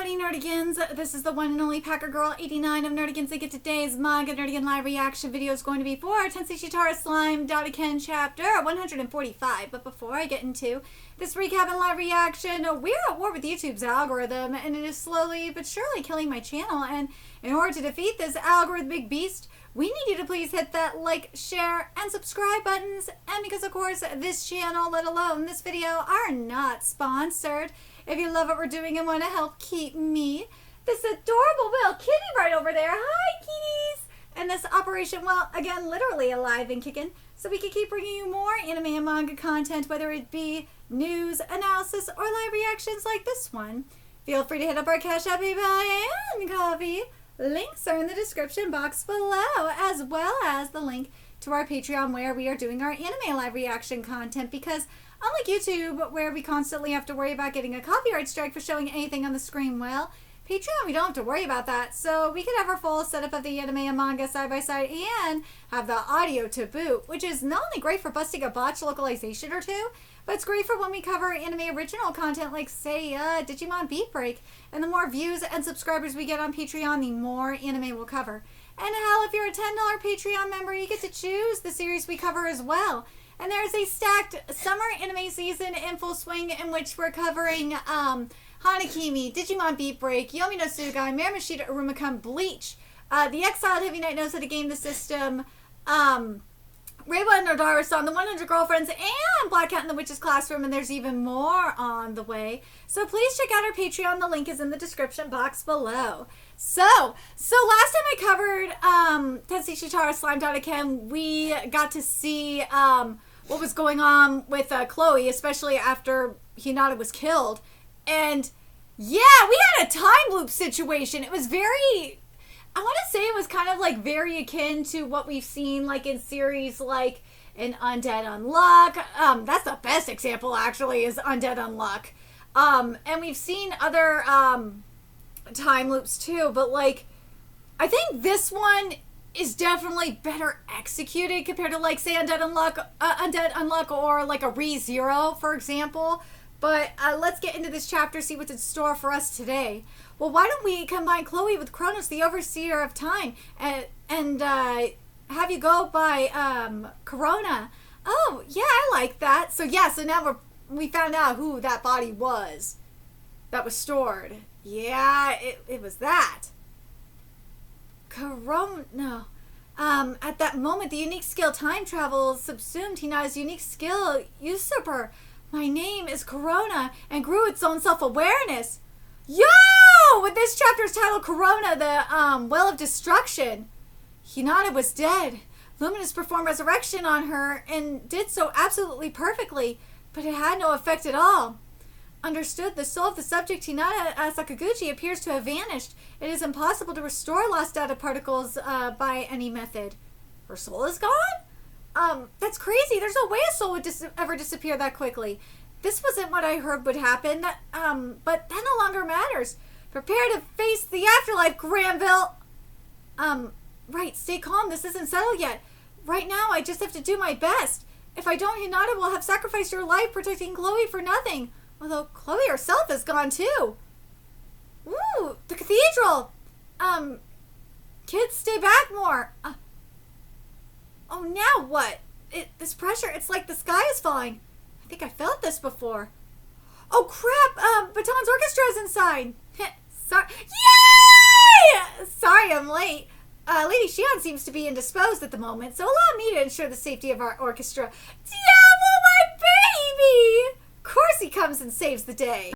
Howdy Nerdigans, this is the one and only Packer Girl 89 of Nerdigans, and today's Manga Nerdigan live reaction video is going to be for Tensei Shitara Slime Datta chapter 145. But before I get into this recap and live reaction, we're at war with YouTube's algorithm, and it is slowly but surely killing my channel. And in order to defeat this algorithmic beast, we need you to please hit that like, share, and subscribe buttons. And because of course this channel, let alone this video, are not sponsored, if you love what we're doing and want to help keep me, this adorable little kitty right over there, hi kitties, and this operation, well, again, literally alive and kicking, so we can keep bringing you more anime and manga content, whether it be news, analysis, or live reactions like this one. Feel free to hit up our Cash App, PayPal, and Coffee. Links are in the description box below, as well as the link to our Patreon where we are doing our anime live reaction content, because unlike YouTube, where we constantly have to worry about getting a copyright strike for showing anything on the screen, well, Patreon, we don't have to worry about that. So we can have our full setup of the anime and manga side by side and have the audio to boot, which is not only great for busting a botched localization or two, but it's great for when we cover anime original content like, say, Digimon Beat Break. And the more views and subscribers we get on Patreon, the more anime we'll cover. And hell, if you're a $10 Patreon member, you get to choose the series we cover as well. And there's a stacked summer anime season in full swing in which we're covering Hanakimi, Digimon Beat Break, Yomi no Tsugai, Marimashita Urumikun, Bleach, The Exiled Heavy Knight Knows How to Game the System, Reiwa and Nodara-san, The 100 Girlfriends, and Black Cat in the Witch's Classroom, and there's even more on the way. So please check out our Patreon. The link is in the description box below. So last time I covered Tensei Shitara Slime Datta, we got to see what was going on with Chloe, especially after Hinata was killed. And yeah, we had a time loop situation. It was very, I want to say it was kind of like very akin to what we've seen like in series like in Undead Unluck. That's the best example actually, is Undead Unluck. And we've seen other time loops too, but like I think this one is definitely better executed compared to like say Undead Unluck or like a ReZero, for example. But let's get into this chapter, see what's in store for us today. Well, why don't we combine Chloe with Kronos, the Overseer of Time, and have you go by CHRONOA. Oh, yeah, I like that. So yeah, so now we found out who that body was that was stored. Yeah, it was that. CHRONOA. At that moment, the unique skill time travel subsumed Hinata's unique skill usurper. My name is CHRONOA, and grew its own self-awareness. Yo! With this chapter's title, CHRONOA, the Well of Destruction. Hinata was dead. Luminous performed resurrection on her, and did so absolutely perfectly, but it had no effect at all. Understood, the soul of the subject, Hinata Sakaguchi, appears to have vanished. It is impossible to restore lost data particles by any method. Her soul is gone? That's crazy. There's no way a soul would ever disappear that quickly. This wasn't what I heard would happen, but that no longer matters. Prepare to face the afterlife, Granville. Right, stay calm. This isn't settled yet. Right now, I just have to do my best. If I don't, Hinata will have sacrificed your life protecting Chloe for nothing. Although Chloe herself is gone too. Ooh, the cathedral. Kids, stay back more. Oh, now what? This pressure, it's like the sky is falling. I think I felt this before. Oh, crap! Baton's orchestra is inside. Sorry. Yay! Sorry I'm late. Lady Shion seems to be indisposed at the moment, so allow me to ensure the safety of our orchestra. Diablo, my baby! Of course he comes and saves the day.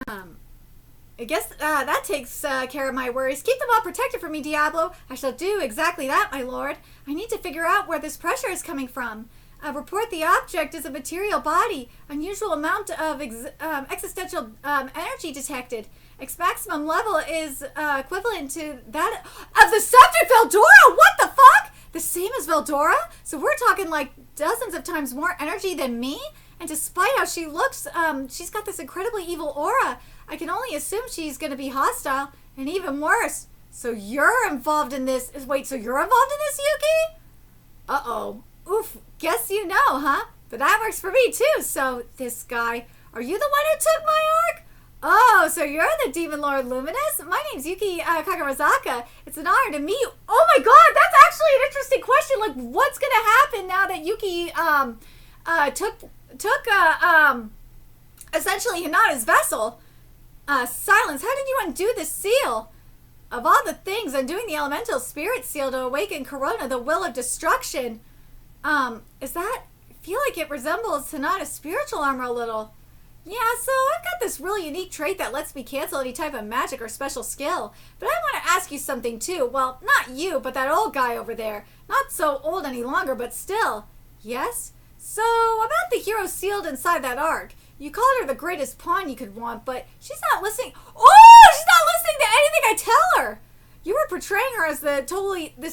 I guess that takes care of my worries. Keep them all protected for me, Diablo. I shall do exactly that, my lord. I need to figure out where this pressure is coming from. Report the object is a material body. Unusual amount of existential energy detected. Its maximum level is equivalent to that of the subject, Veldora! What the fuck? The same as Veldora? So we're talking like dozens of times more energy than me? And despite how she looks, she's got this incredibly evil aura. I can only assume she's going to be hostile, and even worse. So you're involved in this. Wait, so you're involved in this, Yuki? Uh-oh. Oof, guess you know, huh? But that works for me, too. So this guy, are you the one who took my arc? Oh, so you're the Demon Lord Luminous? My name's Yuki Kakarazaka. It's an honor to meet you. Oh my god, that's actually an interesting question. Like, what's gonna happen now that Yuki took essentially Hinata's vessel? Silence, how did you undo the seal? Of all the things, undoing the elemental spirit seal to awaken CHRONOA, the will of destruction. Is that... I feel like it resembles Hinata's spiritual armor a little. Yeah, so I've got this really unique trait that lets me cancel any type of magic or special skill. But I want to ask you something too. Well, not you, but that old guy over there. Not so old any longer, but still. Yes? So, about the hero sealed inside that ark. You called her the greatest pawn you could want, but she's not listening. Oh! She's not listening to anything I tell her! You were portraying her as this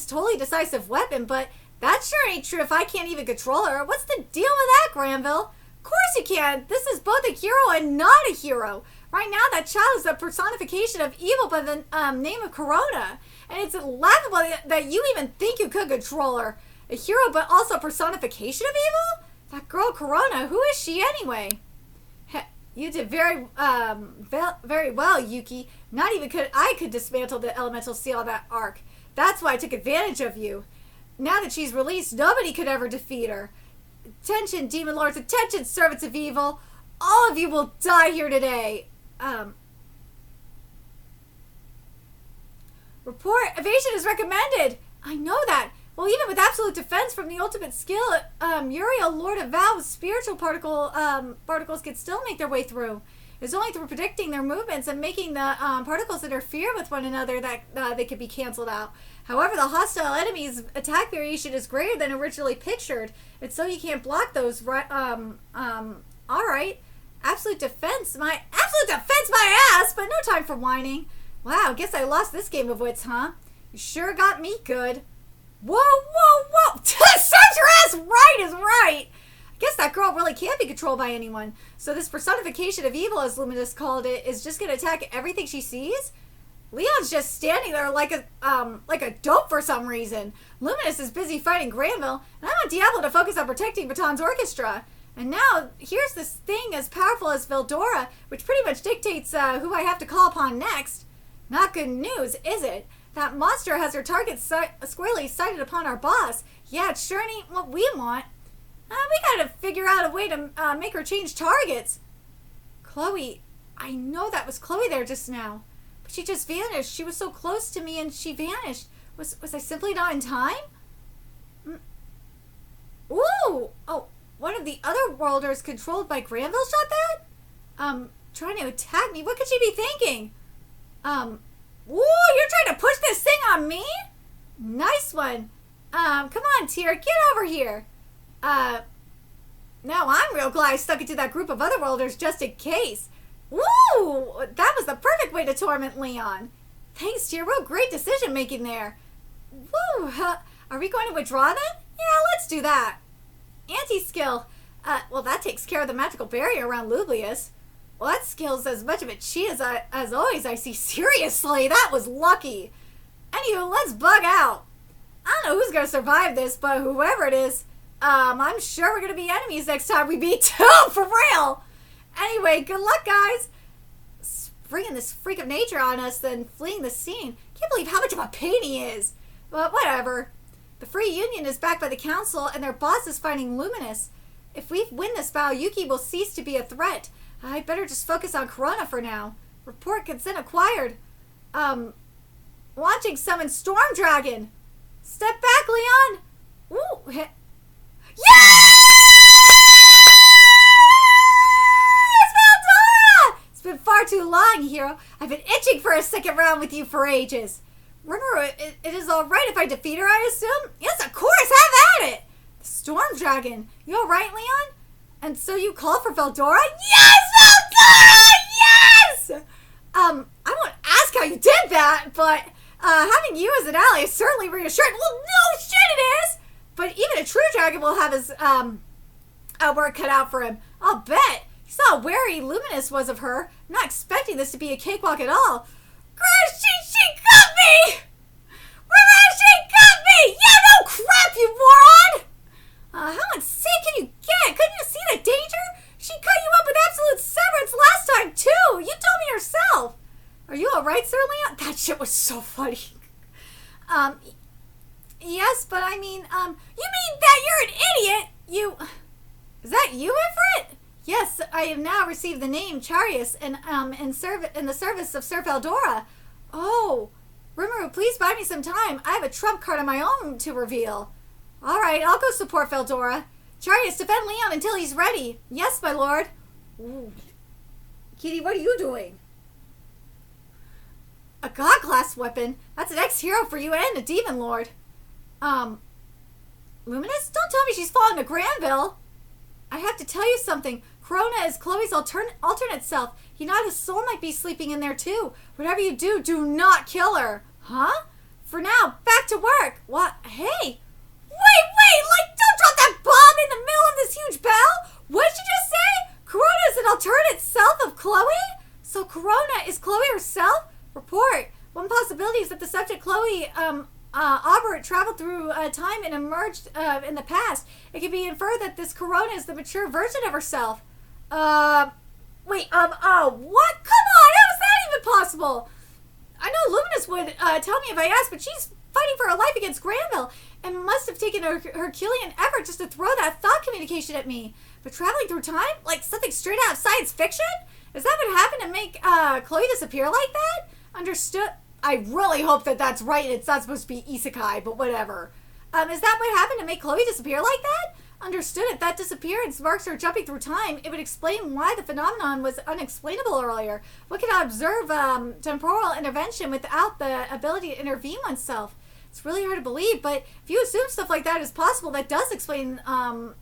totally decisive weapon, but that sure ain't true if I can't even control her. What's the deal with that, Granville? Of course you can. This is both a hero and not a hero. Right now, that child is a personification of evil by the name of CHRONOA. And it's laughable that you even think you could control her. A hero, but also a personification of evil? That girl CHRONOA, who is she anyway? You did very well, Yuki. Not even I could dismantle the elemental seal of that ark. That's why I took advantage of you. Now that she's released, nobody could ever defeat her. Attention, Demon Lords. Attention, servants of evil. All of you will die here today. Report. Evasion is recommended. I know that. Well, even with absolute defense from the ultimate skill, Uriel, Lord of Valve's spiritual particles can still make their way through. It's only through predicting their movements and making the particles interfere with one another that they could be canceled out. However, the hostile enemy's attack variation is greater than originally pictured, and so you can't block those. Alright. Absolute defense my ass, but no time for whining. Wow, guess I lost this game of wits, huh? You sure got me good. Whoa! Serves your ass right is right! I guess that girl really can't be controlled by anyone. So this personification of evil, as Luminous called it, is just gonna attack everything she sees? Leon's just standing there like a dope for some reason. Luminous is busy fighting Granville, and I want Diablo to focus on protecting Baton's orchestra. And now, here's this thing as powerful as Veldora, which pretty much dictates who I have to call upon next. Not good news, is it? That monster has her target squarely sighted upon our boss. Yeah, it sure ain't what we want. We gotta figure out a way to make her change targets. Chloe, I know that was Chloe there just now. But she just vanished. She was so close to me and she vanished. Was I simply not in time? Ooh! Oh, one of the other worlders controlled by Granville shot that? Trying to attack me? What could she be thinking? Ooh, you're trying to push this thing on me? Nice one. Come on, Tyr, get over here. Now I'm real glad I stuck it to that group of otherworlders just in case. Woo! That was the perfect way to torment Leon. Thanks, Tyr. Real great decision making there. Woo! Are we going to withdraw then? Yeah, let's do that. Anti-skill. Well, that takes care of the magical barrier around Lublius. Well, that skill's as much of a cheat as always, I see. Seriously, that was lucky. Anywho, let's bug out. I don't know who's going to survive this, but whoever it is, I'm sure we're going to be enemies next time we beat two, for real. Anyway, good luck, guys. Bringing this freak of nature on us, then fleeing the scene. Can't believe how much of a pain he is. But whatever. The Free Union is backed by the Council, and their boss is fighting Luminous. If we win this battle, Yuki will cease to be a threat. I'd better just focus on CHRONOA for now. Report consent acquired. Launching summon Storm Dragon. Step back, Leon. Ooh. Yes! Veldora! It's been far too long, hero. I've been itching for a second round with you for ages. Remember, it is all right if I defeat her, I assume? Yes, of course. Have at it. The Storm Dragon. You all right, Leon? And so you called for Veldora? Yes, Veldora! Yes! I won't ask how you did that, but having you as an ally is certainly reassuring. Well, no shit it is! But even a true dragon will have his work cut out for him. I'll bet. You saw how wary Luminous was of her. I'm not expecting this to be a cakewalk at all. She cut me! She cut me! Yeah, no crap, you moron! How insane can you get? Couldn't you see the danger? She cut you up with absolute severance last time, too. You told me yourself. right, Sir Leon? That shit was so funny. Yes, but I mean, you mean that you're an idiot? Is that you, Ifrit? Yes, I have now received the name Charius in the service of Sir Feldora. Oh, Rimuru, please buy me some time. I have a trump card of my own to reveal. All right, I'll go support Feldora. Charius, defend Leon until he's ready. Yes, my lord. Ooh. Kitty, what are you doing? A god class weapon? That's an ex-hero for you and a demon lord. Luminous? Don't tell me she's fallen to Granville. I have to tell you something. CHRONOA is Chloe's alternate self. Hinata's soul might be sleeping in there too. Whatever you do, do not kill her. Huh? For now, back to work. What? Hey! Wait! Like, don't drop that bomb in the middle of this huge battle! What did you just say? CHRONOA is an alternate self of Chloe? So CHRONOA is Chloe herself? Report. One possibility is that the subject Chloe, Aubert traveled through time and emerged in the past. It could be inferred that this CHRONOA is the mature version of herself. What? Come on! How is that even possible? I know Luminous would tell me if I asked, but she's fighting for her life against Granville and must have taken a Herculean effort just to throw that thought communication at me. But traveling through time? Like something straight out of science fiction? Is that what happened to make Chloe disappear like that? Understood. I really hope that that's right and it's not supposed to be isekai, but whatever. Is that what happened to make Chloe disappear like that? Understood. If that disappearance marks her jumping through time, it would explain why the phenomenon was unexplainable earlier. One cannot observe temporal intervention without the ability to intervene oneself. It's really hard to believe, but if you assume stuff like that is possible, that does explain more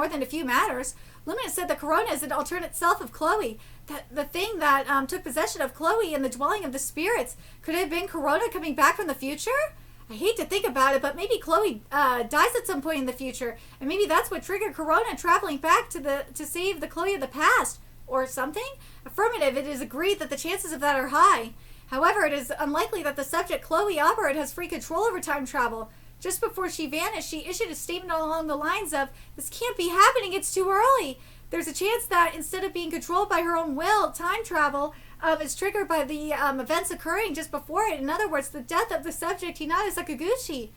than a few matters. Luminous said that CHRONOA is an alternate self of Chloe. That the thing that took possession of Chloe in the dwelling of the spirits could have been CHRONOA coming back from the future? I hate to think about it, but maybe Chloe dies at some point in the future, and maybe that's what triggered CHRONOA traveling back to save the Chloe of the past, or something? Affirmative, it is agreed that the chances of that are high. However, it is unlikely that the subject Chloe Aubert has free control over time travel. Just before she vanished, she issued a statement along the lines of, "This can't be happening, it's too early." There's a chance that instead of being controlled by her own will, time travel is triggered by the events occurring just before it. In other words, the death of the subject Hinata Sakaguchi.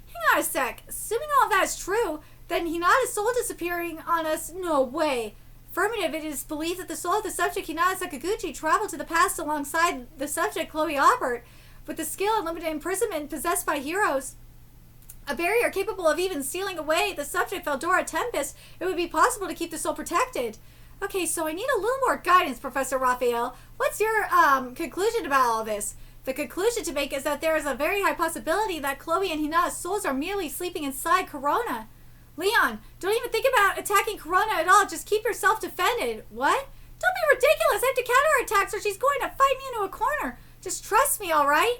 Hang on a sec. Assuming all of that is true, then Hinata's soul disappearing on us? No way. Affirmative, it is believed that the soul of the subject Hinata Sakaguchi traveled to the past alongside the subject Chloe Aubert. With the skill and limited imprisonment possessed by heroes, a barrier capable of even sealing away the subject Feldora Tempest, it would be possible to keep the soul protected. Okay, so I need a little more guidance, Professor Raphael. What's your conclusion about all this? The conclusion to make is that there is a very high possibility that Chloe and Hinata's souls are merely sleeping inside CHRONOA. Leon, don't even think about attacking CHRONOA at all. Just keep yourself defended. What? Don't be ridiculous. I have to counterattack, so she's going to fight me into a corner. Just trust me, all right?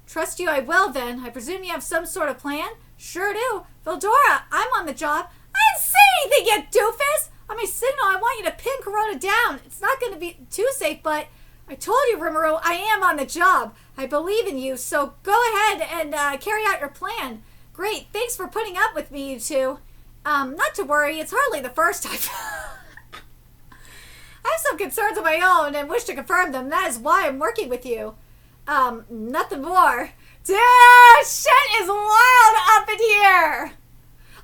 Trust you I will, then. I presume you have some sort of plan? Sure do. Feldora, I'm on the job. I didn't say anything, you doofus! On my signal, I want you to pin CHRONOA down. It's not going to be too safe, but I told you, Rimuru, I am on the job. I believe in you, so go ahead and carry out your plan. Great, thanks for putting up with me, you two. Not to worry, it's hardly the first time. I have some concerns of my own and wish to confirm them. That is why I'm working with you. Nothing more. Dude, shit is wild up in here.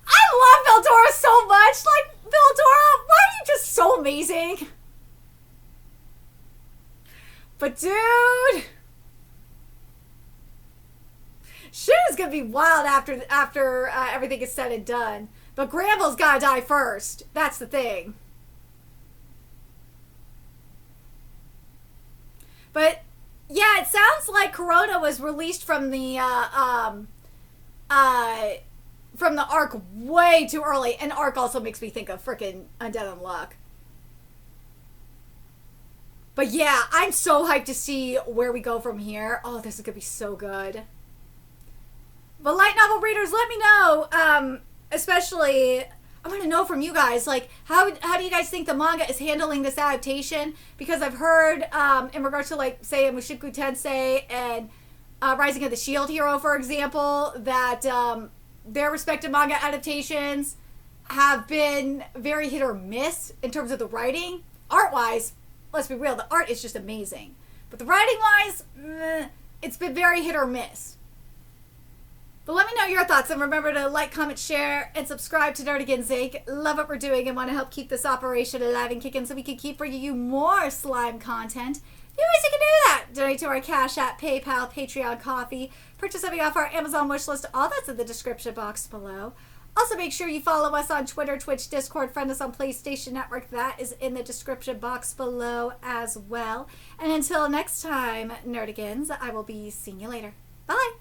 I love Feldora so much. Like, Feldora, why are you just so amazing? But dude, shit is gonna be wild after everything is said and done. But Granville's gotta die first. That's the thing. But yeah, it sounds like CHRONOA was released from the arc way too early, and arc also makes me think of frickin' Undead Unluck. But yeah, I'm so hyped to see where we go from here. Oh, this is gonna be so good. But light novel readers, let me know. Especially, I want to know from you guys, like, how do you guys think the manga is handling this adaptation? Because I've heard, in regards to, like, say, Mushoku Tensei and Rising of the Shield Hero, for example, that their respective manga adaptations have been very hit or miss in terms of the writing. Art-wise, let's be real, the art is just amazing. But the writing-wise, it's been very hit or miss. But let me know your thoughts, and remember to like, comment, share, and subscribe to Nerdigans Inc. Love what we're doing and want to help keep this operation alive and kicking so we can keep bringing you more slime content. You guys can do that. Donate to our Cash App, PayPal, Patreon, Coffee. Purchase something off our Amazon wish list. All that's in the description box below. Also, make sure you follow us on Twitter, Twitch, Discord, friend us on PlayStation Network. That is in the description box below as well. And until next time, Nerdigans, I will be seeing you later. Bye!